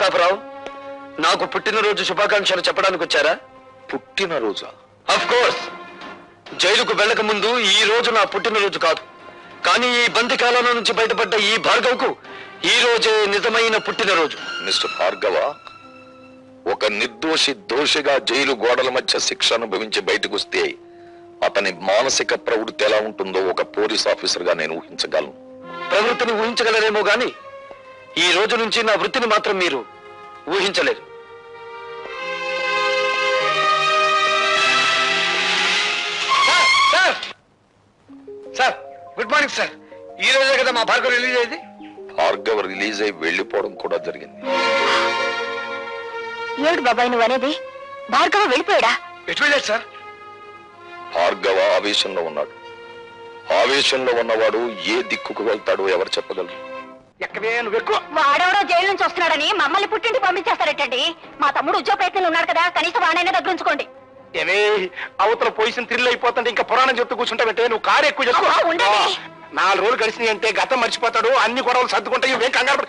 ప్రతాపరావు, నాకు పుట్టినరోజు శుభాకాంక్షలు చెప్పడానికి వచ్చారా? పుట్టినరోజా? Of course. జైలుకు వెళ్ళక ముందు ఈ రోజు నా పుట్టినరోజు కాదు, కానీ ఈ బంది కాలంలో నుంచి బయటపడ్డ ఈ భార్గవ్కు ఈ రోజే నిజమైన పుట్టినరోజు. మిస్టర్ భార్గవ, ఒక నిర్దోషి దోషిగా జైలు గోడల మధ్య శిక్ష అనుభవించి బయటకు వస్తే అతని మానసిక ప్రవృత్తి ఎలా ఉంటుందో ఒక పోలీస్ ఆఫీసర్ గా నేను ఊహించగలను. ప్రవృత్తిని ఊహించగలరేమో గాని ఈ రోజు నుంచి నా వృత్తిని మాత్రం మీరు ఊహించలేరు. Sir, good morning sir. ఈ రోజే కదా మా భార్గవ్ రిలీజ్ అయింది. భార్గవ్ రిలీజ్ అయి వెళ్లిపోవడం కూడా జరిగింది. ఏడు బాబాయ్ నువ్వు అనేది? భార్గవ వెళ్ళిపోయాడా? ఎటు వెళ్ళాడు సార్? భార్గవ ఆవేశంలో ఉన్నాడు. ఆవేశంలో ఉన్నవాడు ఏ దిక్కుకు వెళ్తాడో ఎవరు చెప్పగలరు? వాడెవడో జైలు నుంచి వస్తున్నాడని మమ్మల్ని పుట్టింటి పంపించేస్తారటండి. మా తమ్ముడు ఉద్యోగ ప్రయత్నంలో ఉన్నాడు కదా, కనీసం వాడైనా దగ్గర ఉంచుకోండి. ఏమే అవతల పొజిషన్ థ్రిల్ అయిపోతుంటే ఇంకా పురాణం చెప్తూ కూర్చుంటావంటే నువ్వు కారు ఎక్కువ చేసుకో. 4 రోజులు కలిసినాయి అంటే గతం మర్చిపోతాడు, అన్ని గొడవలు సర్దుకుంటాయి. ఏం కంగారు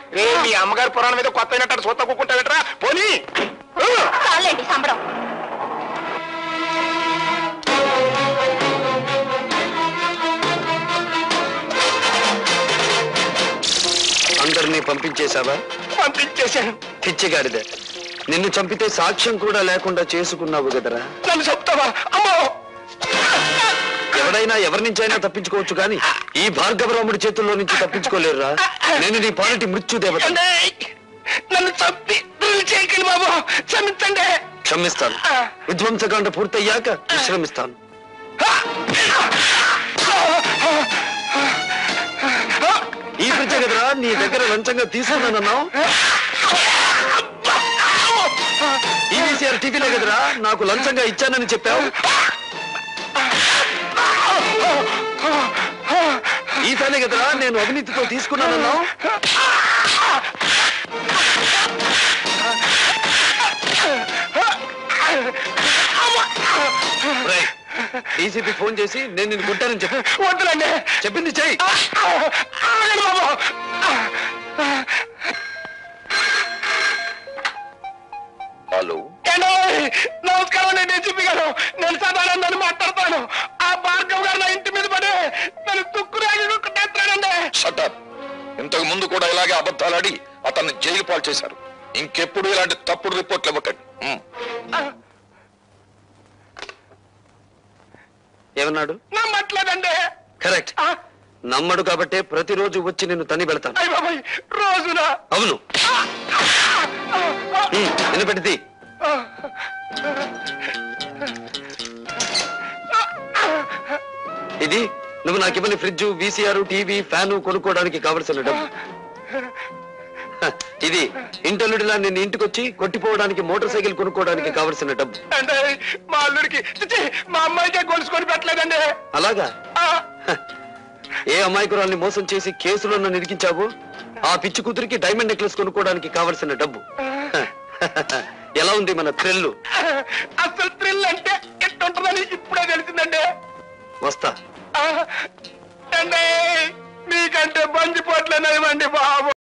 మీ అమ్మగారి పురాణం మీద కొత్త అయినట్టు సొత్త కూకుంటావేట్రా పోనీ. చాలండి సంబరం. అందరినీ పంపించేశావా? పంపించేశాను. పిచ్చిగాడిదే, నిన్ను చంపితే సాక్ష్యం కూడా లేకుండా చేసుకున్నావు కదరా. నన్ను చెప్తావా? అమ్మో, ఎవడైనా ఎవరి నుంచైనా తప్పించుకోవచ్చు కానీ ఈ భార్గవరాముడి చేతుల్లో నుంచి తప్పించుకోలేరురా. నేను నీ పాలిటి మృత్యుదేవత. నన్ను చంపి చేయకండి బాబు, క్షమించండి. క్షమిస్తాను. విధ్వంసకాండ పూర్తయ్యాక విశ్రమిస్తాను. ఈ పిచ్చే కదరా నీ దగ్గర లంచంగా తీసుకున్నానన్నావు. ఈవీసీఆర్ టీవీలో కదరా నాకు లంచంగా ఇచ్చానని చెప్పావు. ఈసారి కదరా నేను అవినీతితో తీసుకున్నానన్నావు. డీసీపీ ఫోన్ చేసి నేను నిన్ను కొట్టానని చెప్పు. వద్దులండి, చెప్పింది చెయ్యి. హలో, నమస్కారం అండి డీసీపీ గారు. నేను సదానందని మాట్లాడతాను. ఆ భార్గవ్ గారు నా ఇంటి మీద పడి నన్ను తుక్కురాగిట్టానండి. షటప్. ఇంతకు ముందు కూడా ఇలాగే అబద్ధాలాడి అతన్ని జైలు పాలు చేశారు. ఇంకెప్పుడు ఇలాంటి తప్పుడు రిపోర్ట్లు ఇవ్వకండి. ఏమన్నాడు? నమ్మట్లేదండి. కరెక్ట్. నమ్మడు కాబట్టే ప్రతిరోజు వచ్చి నిన్ను తని పెడతాను. రోజున? అవును. వినపెడితే ఇది నువ్వు నాకు ఇవ్వని ఫ్రిడ్జ్, వీసీఆర్, టీవీ, ఫ్యాను కొనుక్కోవడానికి కావలసిన డబ్బు. ఇది ఇంటల్లుడిలా నేను ఇంటికొచ్చి కొట్టిపోవడానికి మోటార్ సైకిల్ కొనుక్కోవడానికి కావలసిన డబ్బు. అంటే మా అల్లుడికి మా అమ్మాయికే గొలుసుకొని పెట్టలేదండి. అలాగా? ఏ అమాయకురాల్ని మోసం చేసి కేసులో నన్ను ఇరికించావు ఆ పిచ్చి కూతురికి డైమండ్ నెక్లెస్ కొనుక్కోవడానికి కావలసిన డబ్బు. ఎలా ఉంది మన థ్రిల్? అసలు థ్రిల్ అంటే ఎట్టుంటుందని ఇప్పుడే తెలిసిందండి. వస్తా. మీకంటే బంజిపోట్లేనివ్వండి బాబు.